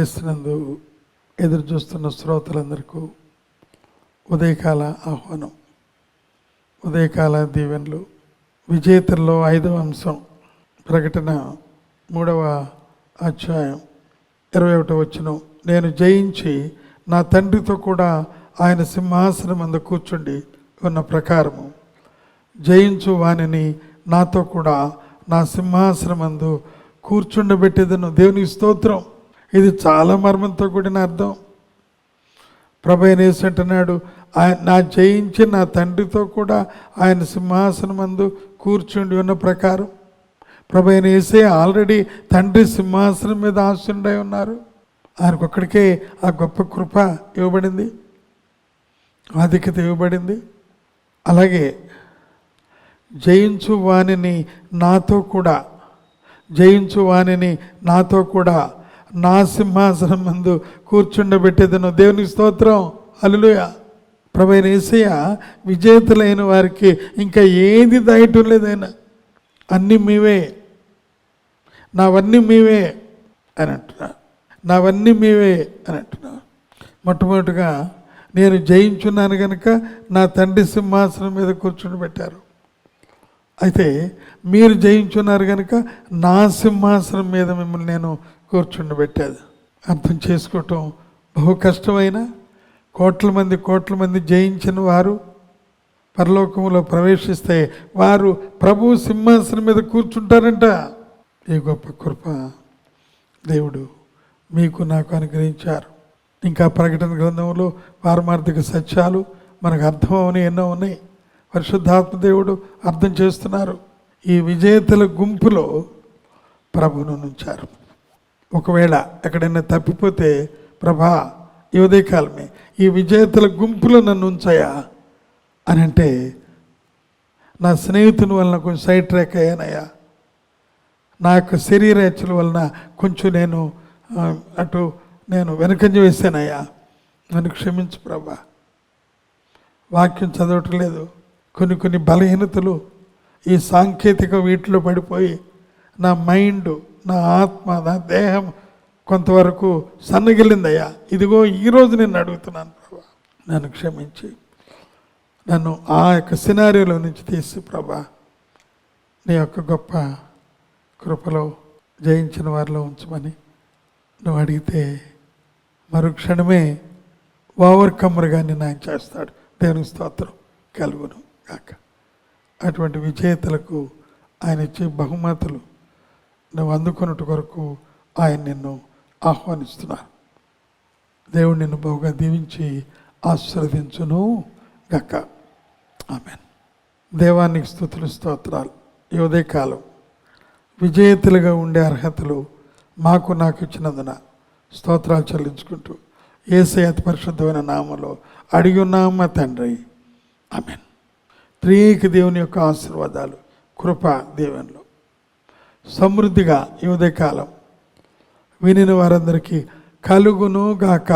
క్రీస్తునందు ఎదురు చూస్తున్న శ్రోతలందరికీ ఉదయకాల ఆహ్వానం, ఉదయకాల దీవెనలు. విజేతల్లో 5వ అంశం, ప్రకటన 3వ అధ్యాయం 21వ వచనం. నేను జయించి నా తండ్రితో కూడా ఆయన సింహాసనం అందు కూర్చుండి ఉన్న ప్రకారము జయించు వానిని నాతో కూడా నా సింహాసనం అందు కూర్చుండబెట్టేదను. దేవునికి స్తోత్రం. ఇది చాలా మర్మంతో కూడిన అర్థం. ప్రభు యేసు అంటున్నాడు, నా జయించి నా తండ్రితో కూడా ఆయన సింహాసనం అందు కూర్చుండి ఉన్న ప్రకారం. ప్రభు యేసే ఆల్రెడీ తండ్రి సింహాసనం మీద ఆసీనుడై ఉన్నారు. ఆయనకొక్కడికే ఆ గొప్ప కృప ఇవ్వబడింది, ఆధిక్యత ఇవ్వబడింది. అలాగే జయించు వానిని నాతో కూడా, జయించు వానిని నాతో కూడా నా సింహాసనం ముందు కూర్చుండబెట్టేదను. దేవునికి స్తోత్రం. హల్లెలూయా. ప్రభు యేసయ్య విజేతలైన వారికి ఇంకా ఏది దాయటం లేదైనా. అన్నీ మీవే, నావన్నీ మీవే అని అంటున్నారు. నావన్నీ మీవే అని అంటున్నారు. మొట్టమొదటిగా నేను జయించున్నాను కనుక నా తండ్రి సింహాసనం మీద కూర్చుండబెట్టారు. అయితే మీరు జయించున్నారు కనుక నా సింహాసనం మీద మిమ్మల్ని నేను కూర్చుండబెట్టేది. అర్థం చేసుకోవటం బహు కష్టమైన, కోట్ల మంది జయించిన వారు పరలోకంలో ప్రవేశిస్తే వారు ప్రభు సింహాసనం మీద కూర్చుంటారంట. ఈ గొప్ప కృప దేవుడు మీకు నాకు అనుగ్రహించారు. ఇంకా ప్రకటన గ్రంథంలో పారమార్థిక సత్యాలు మనకు అర్థం అవని ఎన్నో ఉన్నాయి. పరిశుద్ధాత్మ దేవుడు అర్థం చేస్తున్నారు. ఈ విజేతల గుంపులో ప్రభువును ఉంచారు. ఒకవేళ ఎక్కడైనా తప్పిపోతే, ప్రభా ఈ ఉదయకాలమే ఈ విజేతల గుంపులో నన్ను ఉంచాయా అని అంటే, నా స్నేహితుని వలన కొంచెం సైడ్ ట్రాక్ అయ్యానయ్యా, నా యొక్క శరీరేచ్ఛల వలన కొంచెం నేను వెనకంజ వేసానయ్యా, నన్ను క్షమించు ప్రభా. వాక్యం చదవటం లేదు, కొన్ని బలహీనతలు, ఈ సాంకేతిక వీటిలో పడిపోయి నా మైండ్, నా ఆత్మ, నా దేహం కొంతవరకు సన్నగిల్లిందయ్యా. ఇదిగో ఈరోజు నేను అడుగుతున్నాను ప్రభా, నన్ను క్షమించి నన్ను ఆ యొక్క సినారియోలో నుంచి తీసి ప్రభా నీ యొక్క గొప్ప కృపలో జయించిన వారిలో ఉంచమని నువ్వు అడిగితే మరుక్షణమే ఓవర్కమ్మర్గా నిన్ను ఆయన చేస్తాడు. దేవుని స్తోత్రం కలుగును కాక. అటువంటి విజేతలకు ఆయన ఇచ్చే బహుమతులు నువ్వు అందుకున్నట్టు కొరకు ఆయన నిన్ను ఆహ్వానిస్తున్నారు. దేవుడు నిన్ను బహుగా దీవించి ఆశీర్వదించును గాక. ఆమేన్. దేవానికి స్తుతులు, స్తోత్రాలు. ఈ ఉదయకాలం విజేతలుగా ఉండే అర్హతలు నాకు ఇచ్చినందున స్తోత్రాలు చెల్లించుకుంటూ యేసయ్య అతి పరిశుద్ధమైన నామములో అడిగి ఉన్నాము మా తండ్రి. ఆమేన్. త్రియేక దేవుని యొక్క ఆశీర్వాదాలు, కృప, దీవెనలు సమృద్ధిగా ఈ ఉదయకాలం వినిన వారందరికీ కలుగును గాక.